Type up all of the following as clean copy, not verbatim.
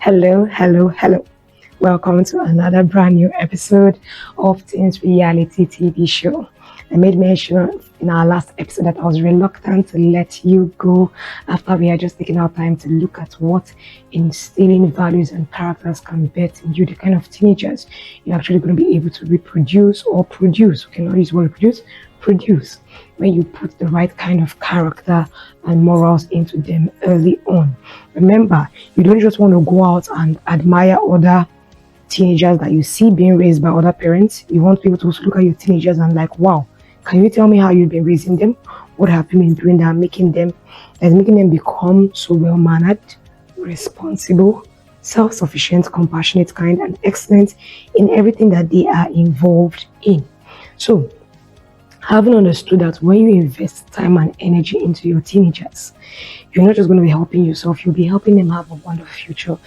Hello, hello, hello. Welcome to another brand new episode of Teens Reality TV show. I made mention in our last episode that I was reluctant to let you go after we had just taken our time to look at what instilling values and characters can bet in you, the kind of teenagers you're actually going to be able to reproduce or produce. We cannot use the word produce when you put the right kind of character and morals into them early on. Remember, you don't just want to go out and admire other teenagers that you see being raised by other parents. You want people to also look at your teenagers and like, wow, can you tell me how you've been raising them? What have you been doing that making them become so well-mannered, responsible, self-sufficient, compassionate, kind, and excellent in everything that they are involved in. So, having understood that when you invest time and energy into your teenagers, you're not just going to be helping yourself, you'll be helping them have a wonderful future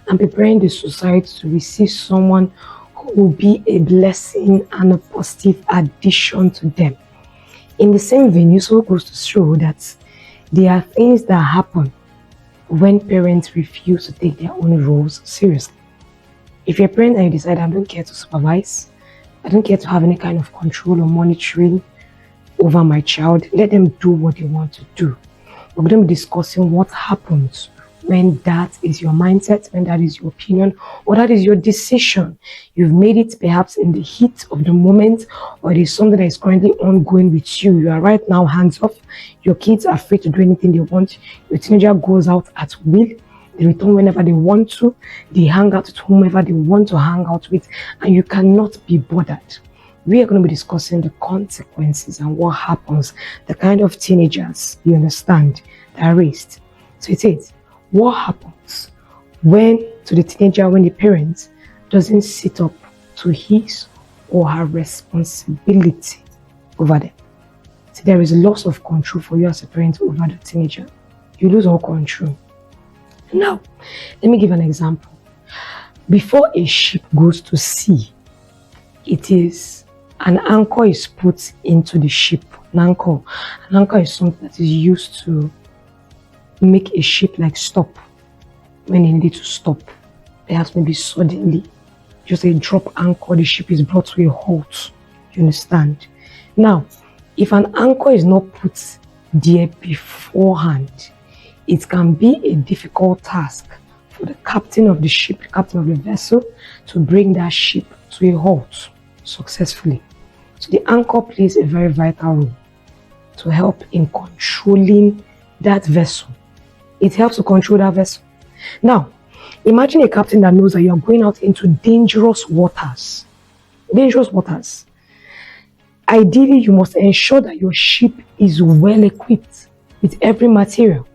and preparing the society to receive someone who will be a blessing and a positive addition to them. In the same vein, it also goes to show that there are things that happen when parents refuse to take their own roles seriously. If you're a parent and you decide, I don't care to supervise, I don't care to have any kind of control or monitoring over my child, let them do what they want to do. We're going to be discussing what happens when that is your mindset, when that is your opinion, or that is your decision. You've made it perhaps in the heat of the moment, or it is something that is currently ongoing with you. You are right now hands off. Your kids are free to do anything they want. Your teenager goes out at will. They return whenever they want to. They hang out with whomever they want to hang out with, and you cannot be bothered. We are going to be discussing the consequences and what happens, the kind of teenagers, you understand, that are raised. So it is, what happens when the parent doesn't sit up to his or her responsibility over them. So there is a loss of control for you as a parent over the teenager. You lose all control. Now, let me give an example. Before a ship goes to sea, an anchor is put into the ship. An anchor is something that is used to make a ship like stop when they need to stop. Perhaps maybe suddenly, just a drop anchor, the ship is brought to a halt. You understand? Now, if an anchor is not put there beforehand, it can be a difficult task for the captain of the ship, the captain of the vessel, to bring that ship to a halt successfully. So the anchor plays a very vital role to help in controlling that vessel. It helps to control that vessel. Now, imagine a captain that knows that you're going out into dangerous waters. Ideally, you must ensure that your ship is well equipped with every material.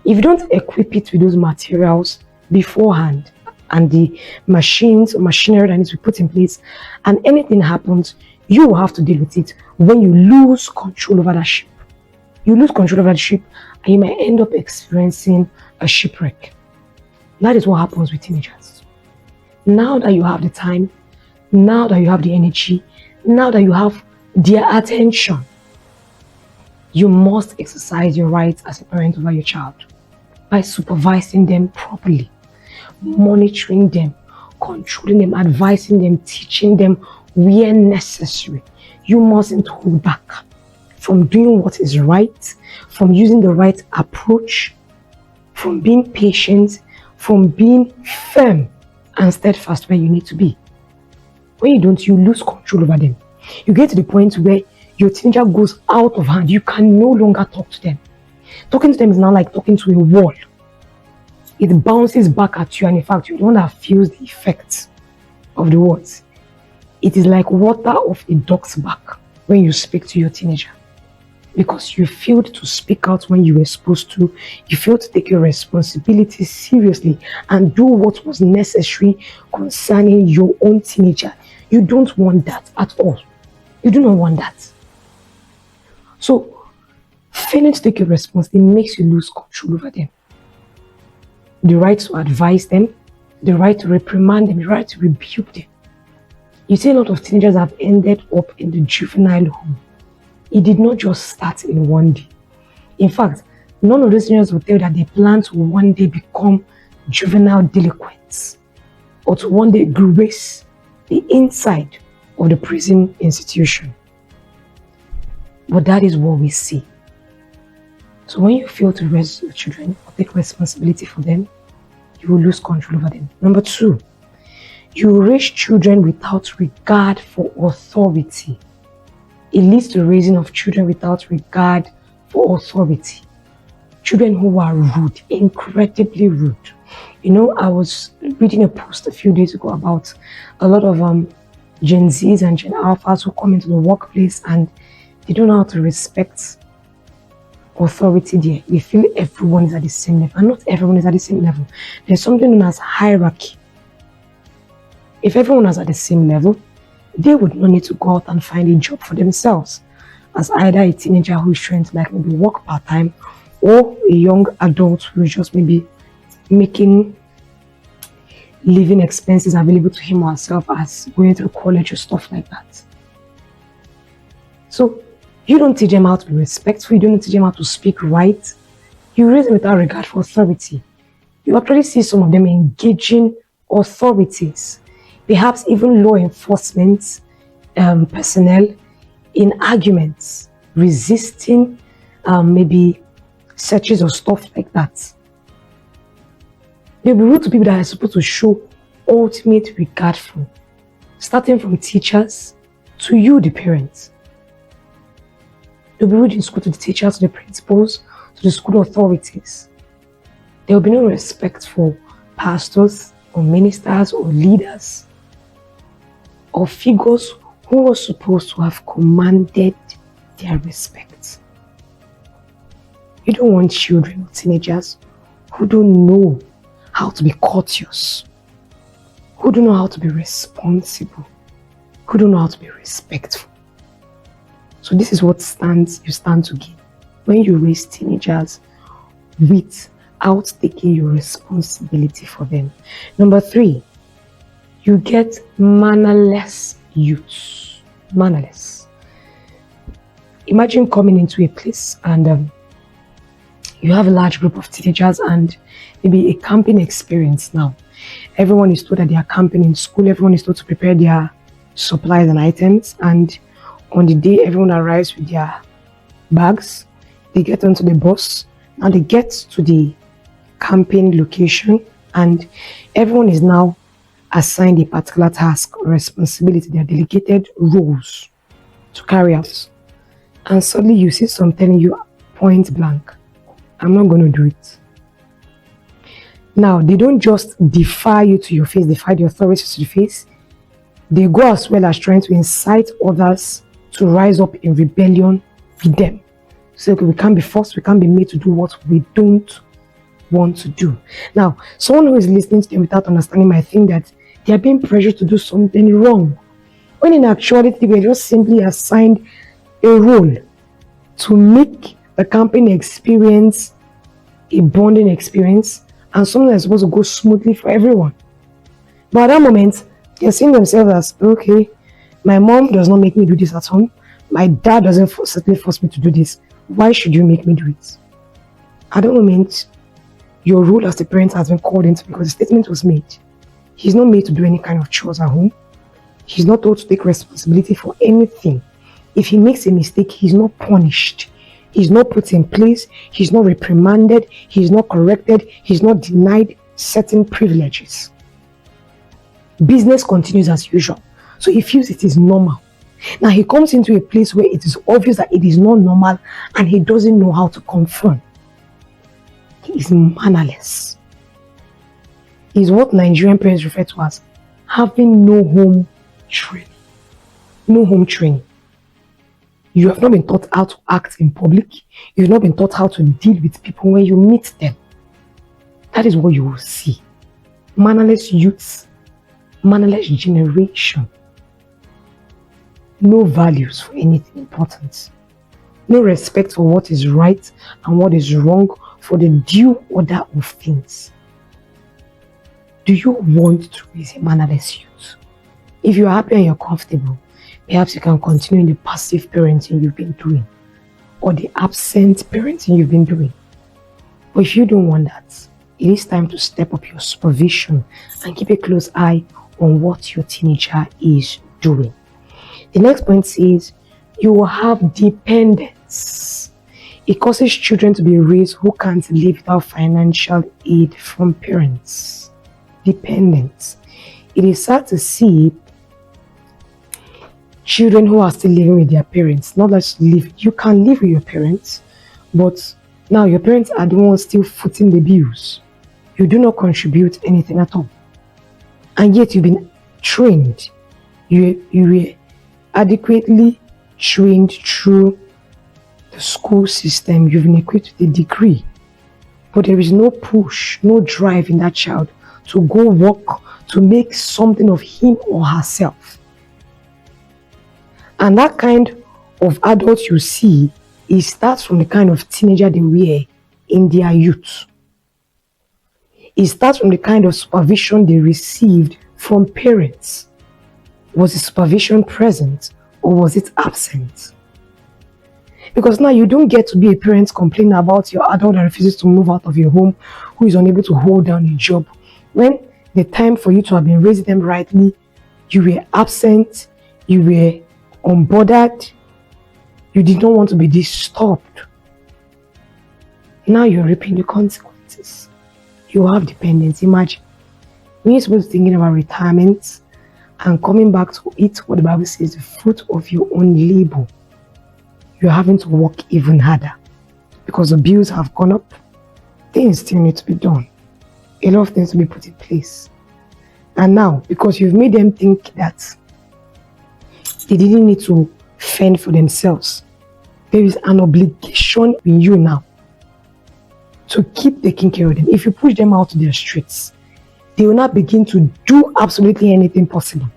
If you don't equip it with those materials beforehand and the machines or machinery that needs to be put in place, and anything happens, you will have to deal with it when you lose control over that ship. You lose control over the ship and you may end up experiencing a shipwreck. That is what happens with teenagers. Now that you have the time, now that you have the energy, now that you have their attention, you must exercise your rights as a parent over your child by supervising them properly, monitoring them, controlling them, advising them, teaching them where necessary. You mustn't hold back from doing what is right, from using the right approach, from being patient, from being firm and steadfast where you need to be. When you don't, you lose control over them. You get to the point where your teenager goes out of hand. You can no longer talk to them. Talking to them is now like talking to a wall. It bounces back at you, and in fact, you're the one that feels the effects of the words. It is like water off a duck's back when you speak to your teenager, because you failed to speak out when you were supposed to. You failed to take your responsibility seriously and do what was necessary concerning your own teenager. You don't want that at all. You do not want that. So, failing to take your responsibility makes you lose control over them. The right to advise them, the right to reprimand them, the right to rebuke them. You see, a lot of teenagers have ended up in the juvenile home. It did not just start in one day. In fact, none of those teenagers will tell you that they plan to one day become juvenile delinquents or to one day grace the inside of the prison institution. But that is what we see. So when you fail to raise your children or take responsibility for them, you will lose control over them. Number 2, you raise children without regard for authority. It leads to raising of children without regard for authority. Children who are rude, incredibly rude. You know, I was reading a post a few days ago about a lot of Gen Zs and Gen Alphas who come into the workplace and they don't know how to respect authority there. They feel everyone is at the same level, and not everyone is at the same level. There's something known as hierarchy. If everyone is at the same level, they would not need to go out and find a job for themselves as either a teenager who is trying to like maybe work part-time or a young adult who is just maybe making living expenses available to him or herself as going to college or stuff like that. So you don't teach them how to be respectful, you don't teach them how to speak right, you raise them without regard for authority. You actually see some of them engaging authorities, perhaps even law enforcement personnel, in arguments, resisting maybe searches or stuff like that. They'll be rude to people that are supposed to show ultimate regard for, starting from teachers to you, the parents. They'll be rude in school to the teachers, to the principals, to the school authorities. There will be no respect for pastors or ministers or leaders or figures who were supposed to have commanded their respect. You don't want children or teenagers who don't know how to be courteous, who don't know how to be responsible, who don't know how to be respectful. So this is what you stand to gain when you raise teenagers without taking your responsibility for them. Number 3, you get mannerless youths. Mannerless. Imagine coming into a place and you have a large group of teenagers and maybe a camping experience now. Everyone is told that they are camping in school. Everyone is told to prepare their supplies and items. And on the day everyone arrives with their bags, they get onto the bus and they get to the camping location and everyone is now assigned a particular task or responsibility. They are delegated roles to carry out. And suddenly you see someone telling you point blank, I'm not going to do it. Now, they don't just defy you to your face, defy the authority to the face. They go as well as trying to incite others to rise up in rebellion with them. So, okay, we can't be forced, we can't be made to do what we don't want to do. Now, someone who is listening to them without understanding might think that they are being pressured to do something wrong, when in actuality, they were just simply assigned a role to make the camping experience a bonding experience and something that's supposed to go smoothly for everyone. But at that moment, they're seeing themselves as, okay, my mom does not make me do this at home. My dad doesn't certainly force me to do this. Why should you make me do it? At that moment, your role as the parent has been called into because the statement was made. He's not made to do any kind of chores at home. He's not told to take responsibility for anything. If he makes a mistake, he's not punished. He's not put in place. He's not reprimanded. He's not corrected. He's not denied certain privileges. Business continues as usual. So he feels it is normal. Now he comes into a place where it is obvious that it is not normal and he doesn't know how to confront. He is mannerless. He is what Nigerian parents refer to as having no home training. No home training. You have not been taught how to act in public. You've not been taught how to deal with people when you meet them. That is what you will see. Mannerless youths, mannerless generation. No values for anything important. No respect for what is right and what is wrong for the due order of things. Do you want to raise a mannerless youth? If you're happy and you're comfortable, perhaps you can continue in the passive parenting you've been doing or the absent parenting you've been doing. But if you don't want that, it is time to step up your supervision and keep a close eye on what your teenager is doing. The next point says you will have dependence. It causes children to be raised who can't live without financial aid from parents. Dependence. It is sad to see children who are still living with their parents. Not just live. You can live with your parents, but now your parents are the ones still footing the bills. You do not contribute anything at all. And yet you've been trained. You were adequately trained through the school system. You've been equipped with a degree. But there is no push, no drive in that child to go work, to make something of him or herself. And that kind of adult you see, it starts from the kind of teenager they were in their youth. It starts from the kind of supervision they received from parents. Was the supervision present or was it absent? Because now you don't get to be a parent complaining about your adult that refuses to move out of your home, who is unable to hold down a job. When the time for you to have been raising them rightly, you were absent, you were unbothered, you did not want to be disturbed. Now you're reaping the consequences. You have dependence. Imagine when you're supposed to be thinking about retirement and coming back to eat what the Bible says, the fruit of your own labor. You're having to work even harder because the bills have gone up. Things still need to be done. A lot of things to be put in place. And now, because you've made them think that they didn't need to fend for themselves, there is an obligation in you now to keep taking care of them. If you push them out to their streets, they will not begin to do absolutely anything possible.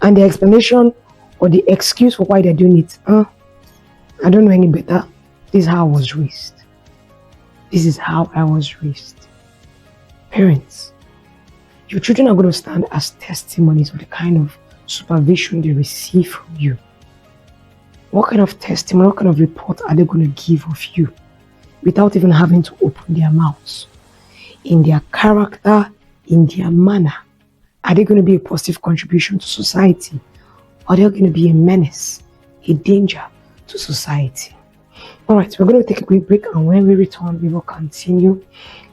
And the explanation or the excuse for why they're doing it, I don't know any better. This is how I was raised. This is how I was raised. Parents, your children are going to stand as testimonies of the kind of supervision they receive from you. What kind of testimony, what kind of report are they going to give of you without even having to open their mouths? In their character, in their manner, are they going to be a positive contribution to society? Or are they going to be a menace, a danger to society? Alright, we're going to take a quick break, and when we return, we will continue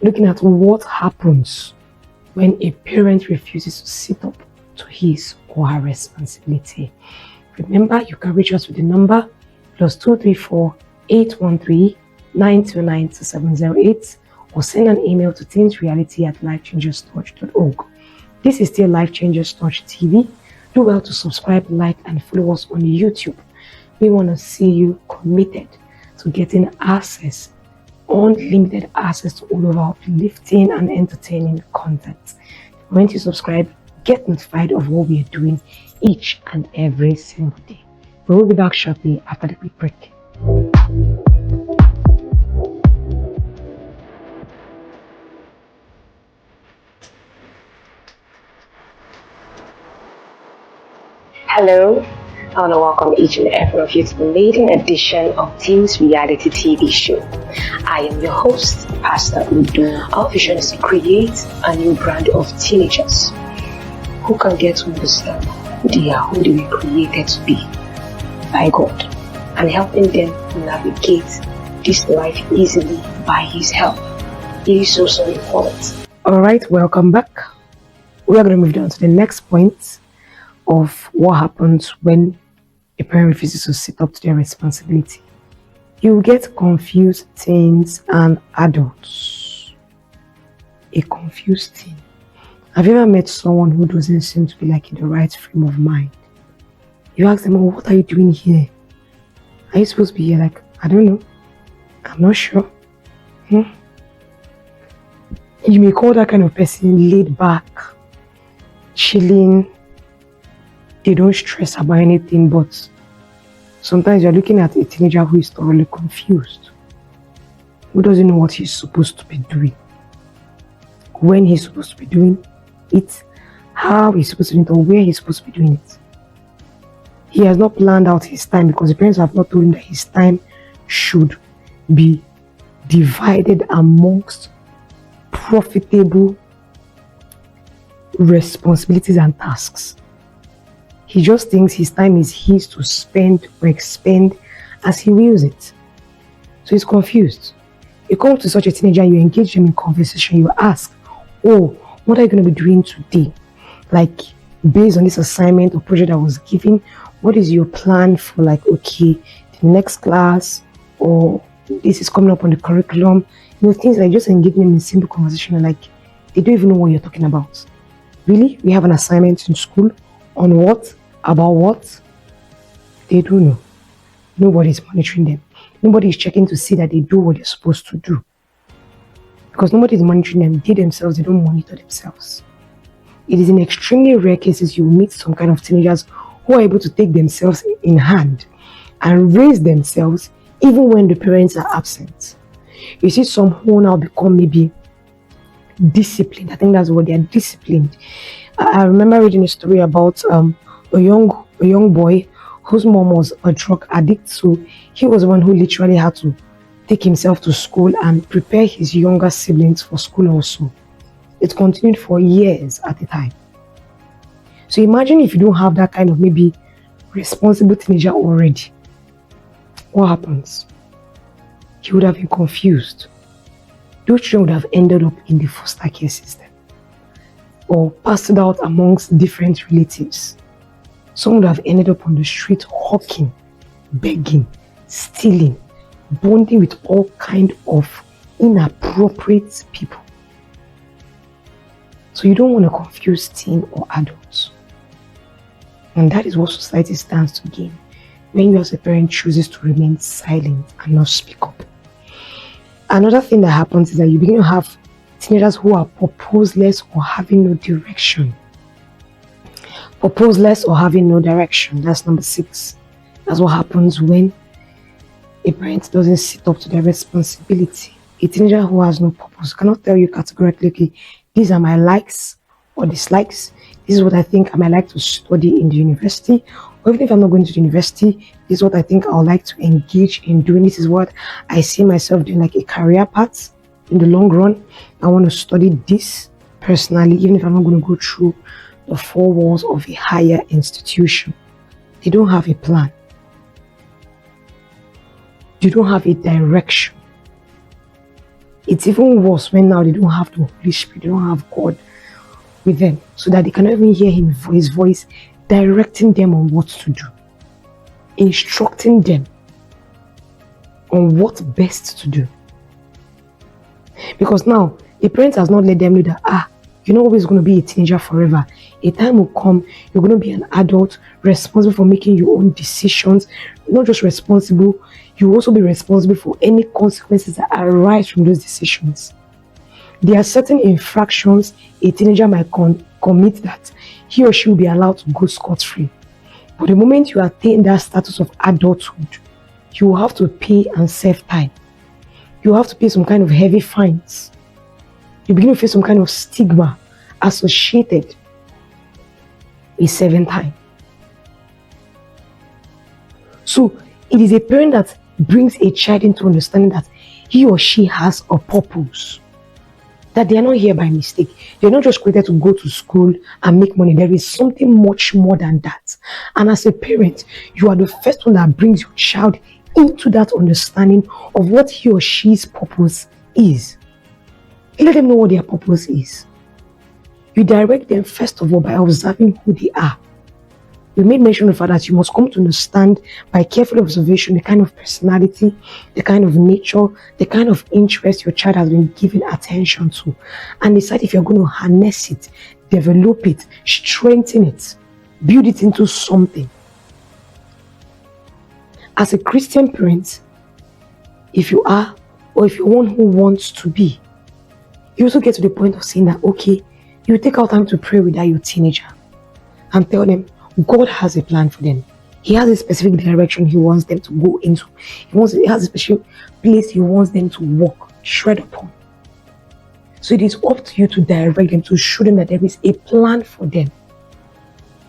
looking at what happens when a parent refuses to sit up to his or her responsibility. Remember, you can reach us with the number +234 813 929 2708 or send an email to teensreality@lifechangerstouch.org. This is still Life Changers Touch TV. Do well to subscribe, like, and follow us on YouTube. We want to see you committed to getting access, unlimited access to all of our uplifting and entertaining content. When you subscribe, get notified of what we are doing each and every single day. We will be back shortly after the quick break. Hello, I want to welcome each and every of you to the maiden edition of Teens Reality TV show. I am your host, Pastor Udo. Our vision is to create a new brand of teenagers who can get to understand who they are, who they were created to be by God, and helping them navigate this life easily by His help. It is so important. Alright, welcome back. We are going to move down to the next point of what happens when a parent refuses to sit up to their responsibility. You get confused teens and adults. A confused teen. Have you ever met someone who doesn't seem to be like in the right frame of mind? You ask them, oh, what are you doing here? Are you supposed to be here? Like, I don't know. I'm not sure. You may call that kind of person laid back, chilling. They don't stress about anything, but sometimes you're looking at a teenager who is thoroughly confused, who doesn't know what he's supposed to be doing, when he's supposed to be doing it, how he's supposed to do it, or where he's supposed to be doing it. He has not planned out his time because the parents have not told him that his time should be divided amongst profitable responsibilities and tasks. He just thinks his time is his to spend or expend as he wills it. So he's confused. You come to such a teenager, you engage them in conversation, you ask, oh, what are you going to be doing today? Like, based on this assignment or project I was given, what is your plan for, like, okay, the next class, or this is coming up on the curriculum? You know, things like just engaging them in simple conversation, like, they don't even know what you're talking about. Really? We have an assignment in school on what? About what? They don't know. Nobody's monitoring them. Nobody is checking to see that they do what they're supposed to do. Because nobody is monitoring them. They themselves, they don't monitor themselves. It is in extremely rare cases you meet some kind of teenagers who are able to take themselves in hand and raise themselves even when the parents are absent. You see some who now become maybe disciplined. I think that's what they are, disciplined. I remember reading a story about a young boy whose mom was a drug addict, so he was the one who literally had to take himself to school and prepare his younger siblings for school also. It continued for years at a time. So imagine if you don't have that kind of maybe responsible teenager already. What happens? He would have been confused. Those children would have ended up in the foster care system or passed out amongst different relatives. Some would have ended up on the street hawking, begging, stealing, bonding with all kind of inappropriate people. So you don't want to confuse teen or adults. And that is what society stands to gain when you as a parent chooses to remain silent and not speak up. Another thing that happens is that you begin to have teenagers who are purposeless or having no direction. Purposeless or having no direction. That's number 6. That's what happens when a parent doesn't sit up to their responsibility. A teenager who has no purpose cannot tell you categorically, okay, these are my likes or dislikes. This is what I think I might like to study in the university. Or even if I'm not going to the university, this is what I think I would like to engage in doing. This is what I see myself doing, like a career path in the long run. I want to study this personally, even if I'm not going to go through the 4 walls of a higher institution. They don't have a plan. They don't have a direction. It's even worse when now they don't have the Holy Spirit, they don't have God with them, so that they cannot even hear his voice directing them on what to do, instructing them on what best to do. Because now the parent has not let them know that you're not always going to be a teenager forever. A time will come, you're going to be an adult, responsible for making your own decisions. Not just responsible, you will also be responsible for any consequences that arise from those decisions. There are certain infractions a teenager might commit that he or she will be allowed to go scot-free. But the moment you attain that status of adulthood, you will have to pay and serve time. You will have to pay some kind of heavy fines. You begin to face some kind of stigma associated with serving time. So it is a parent that brings a child into understanding that he or she has a purpose, that they are not here by mistake. They're not just created to go to school and make money. There is something much more than that. And as a parent, you are the first one that brings your child into that understanding of what he or she's purpose is. You let them know what their purpose is. You direct them first of all by observing who they are. We made mention of the fact that you must come to understand by careful observation the kind of personality, the kind of nature, the kind of interest your child has been giving attention to, and decide if you're going to harness it, develop it, strengthen it, build it into something. As a Christian parent, if you are, or if you're one who wants to be, you also get to the point of saying that, okay, you take out time to pray with your teenager and tell them God has a plan for them. He has a specific direction he wants them to go into. He has a special place he wants them to walk, tread upon. So it is up to you to direct them, to show them that there is a plan for them.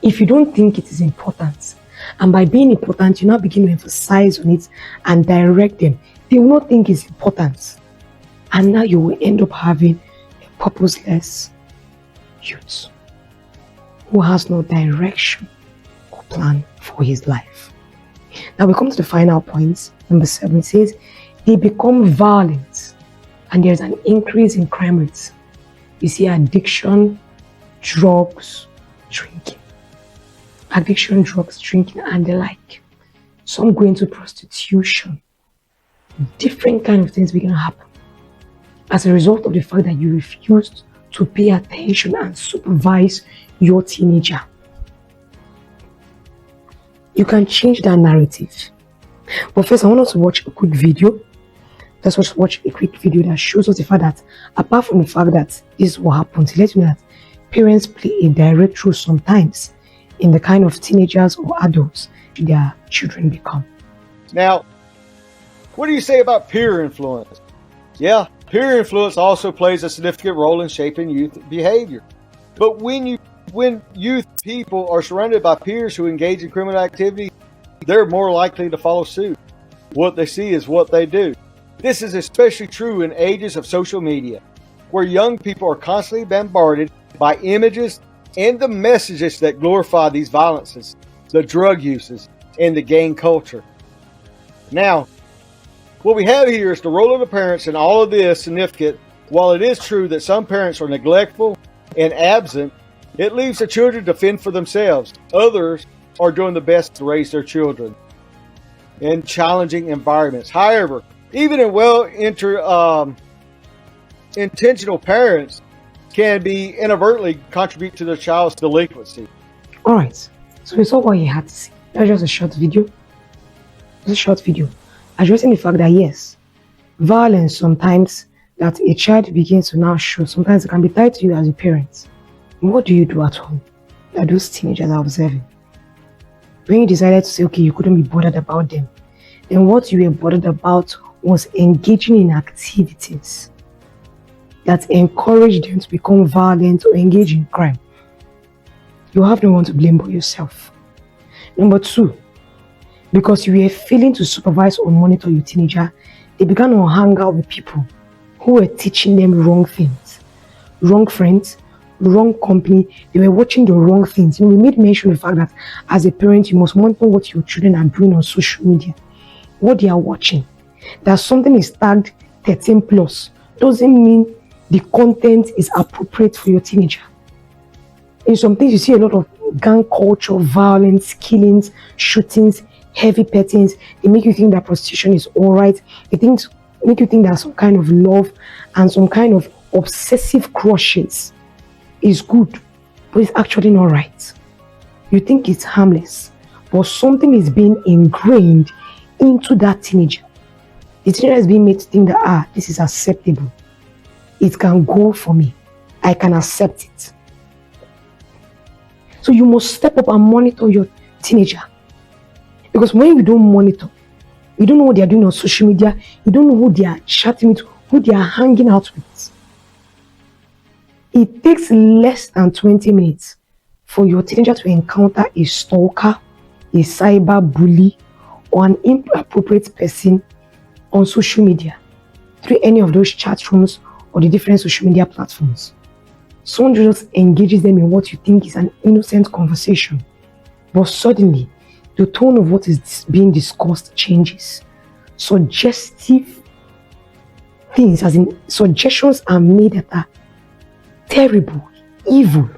If you don't think it is important, and by being important, you now begin to emphasize on it and direct them, they will not think it's important. And now you will end up having purposeless youth who has no direction or plan for his life. Now we come to the final point. Number 7 says they become violent and there's an increase in crime rates. You see addiction, drugs, drinking. Addiction, drugs, drinking, and the like. Some go into prostitution. Different kind of things begin to happen as a result of the fact that you refused to pay attention and supervise your teenager. You can change that narrative. But first, I want us to watch a quick video. Let's watch a quick video that shows us the fact that, apart from the fact that this is what happens, it lets you know that parents play a direct role sometimes in the kind of teenagers or adults their children become. Now, what do you say about peer influence? Yeah, peer influence also plays a significant role in shaping youth behavior. But when youth people are surrounded by peers who engage in criminal activity, they're more likely to follow suit. What they see is what they do. This is especially true in ages of social media, where young people are constantly bombarded by images and the messages that glorify these violences, the drug uses, and the gang culture. Now, what we have here is the role of the parents in all of this significant. While it is true that some parents are neglectful and absent, it leaves the children to fend for themselves. Others are doing the best to raise their children in challenging environments. However, even in intentional parents can be inadvertently contribute to their child's delinquency. Alright, so we saw what he had to say. That's just a short video. It's a short video addressing the fact that yes, violence sometimes that a child begins to now show, sometimes it can be tied to you as a parent. What do you do at home that those teenagers are observing? When you decided to say, okay, you couldn't be bothered about them, then what you were bothered about was engaging in activities that encourage them to become violent or engage in crime. You have no one to blame but yourself. Number 2, because you were failing to supervise or monitor your teenager, they began to hang out with people who were teaching them wrong things, wrong friends, wrong company. They were watching the wrong things. We made mention of the fact that as a parent, you must monitor what your children are doing on social media, what they are watching. That something is tagged 13 plus doesn't mean the content is appropriate for your teenager. In some things, you see a lot of gang culture, violence, killings, shootings, heavy pettings. They make you think that prostitution is alright. They make you think that some kind of love and some kind of obsessive crushes is good, but it's actually not right. You think it's harmless, but something is being ingrained into that teenager. The teenager is being made to think that, this is acceptable. It can go for me. I can accept it. So you must step up and monitor your teenager. Because when you don't monitor, you don't know what they are doing on social media, you don't know who they are chatting with, who they are hanging out with. It takes less than 20 minutes for your teenager to encounter a stalker, a cyber bully, or an inappropriate person on social media through any of those chat rooms or the different social media platforms. Someone just engages them in what you think is an innocent conversation, but suddenly the tone of what is being discussed changes. Suggestive things, as in suggestions are made that are terrible, evil.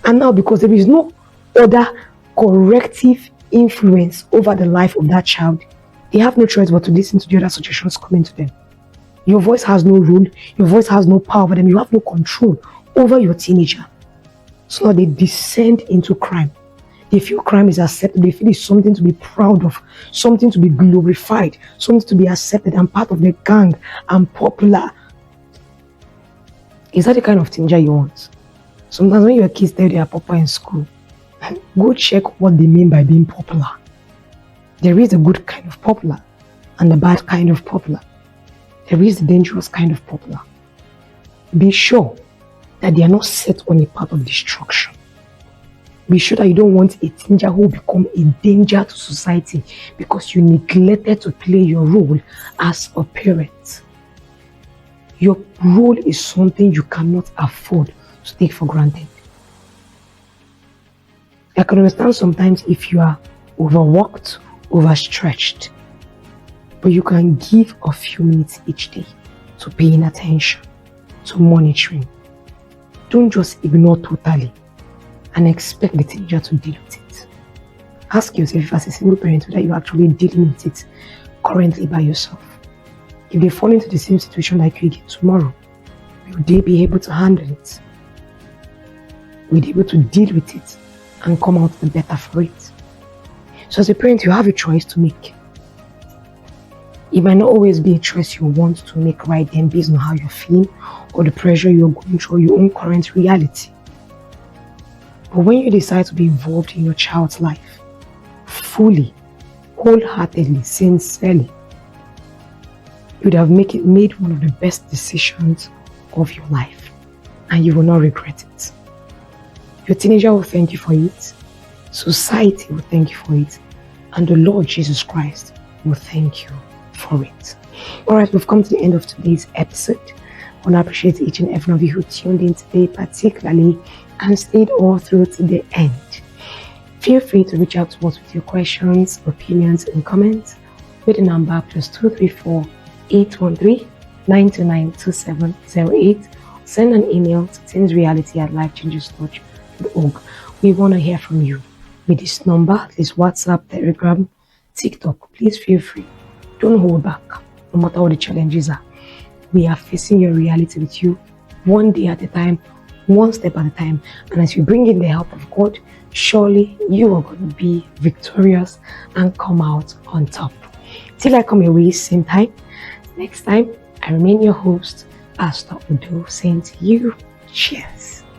And now, because there is no other corrective influence over the life of that child, they have no choice but to listen to the other suggestions coming to them. Your voice has no rule, your voice has no power over them, you have no control over your teenager. So now they descend into crime. They feel crime is acceptable, they feel it's something to be proud of, something to be glorified, something to be accepted and part of the gang and popular. Is that the kind of teenager you want? Sometimes when your kids tell you they are popular in school, go check what they mean by being popular. There is a good kind of popular and the bad kind of popular. There is the dangerous kind of popular. Be sure that they are not set on a path of destruction. Be sure that you don't want a teenager who will become a danger to society because you neglected to play your role as a parent. Your role is something you cannot afford to take for granted. I can understand sometimes if you are overworked, overstretched, but you can give a few minutes each day to paying attention, to monitoring. Don't just ignore totally and expect the teenager to deal with it. Ask yourself if as a single parent whether you're actually dealing with it currently by yourself. If they fall into the same situation like you again tomorrow, will they be able to handle it? Will they be able to deal with it and come out the better for it? So as a parent, you have a choice to make. It might not always be a choice you want to make right then based on how you're feeling or the pressure you're going through or your own current reality. But when you decide to be involved in your child's life, fully, wholeheartedly, sincerely, you would have made one of the best decisions of your life, and you will not regret it. Your teenager will thank you for it, society will thank you for it, and the Lord Jesus Christ will thank you for it. Alright, we've come to the end of today's episode. I want to appreciate each and every one of you who tuned in today, particularly, and stayed all through to the end. Feel free to reach out to us with your questions, opinions, and comments with the number +234 813 929 2708. Send an email to teensreality@lifechangestoch.org. We want to hear from you. With this number, this WhatsApp, Telegram, TikTok, please feel free. Don't hold back, no matter what the challenges are. We are facing your reality with you, one day at a time, one step at a time. And as you bring in the help of God, surely you are going to be victorious and come out on top. Till I come your way, same time. Next time, I remain your host, Pastor Udo, saying to you, cheers.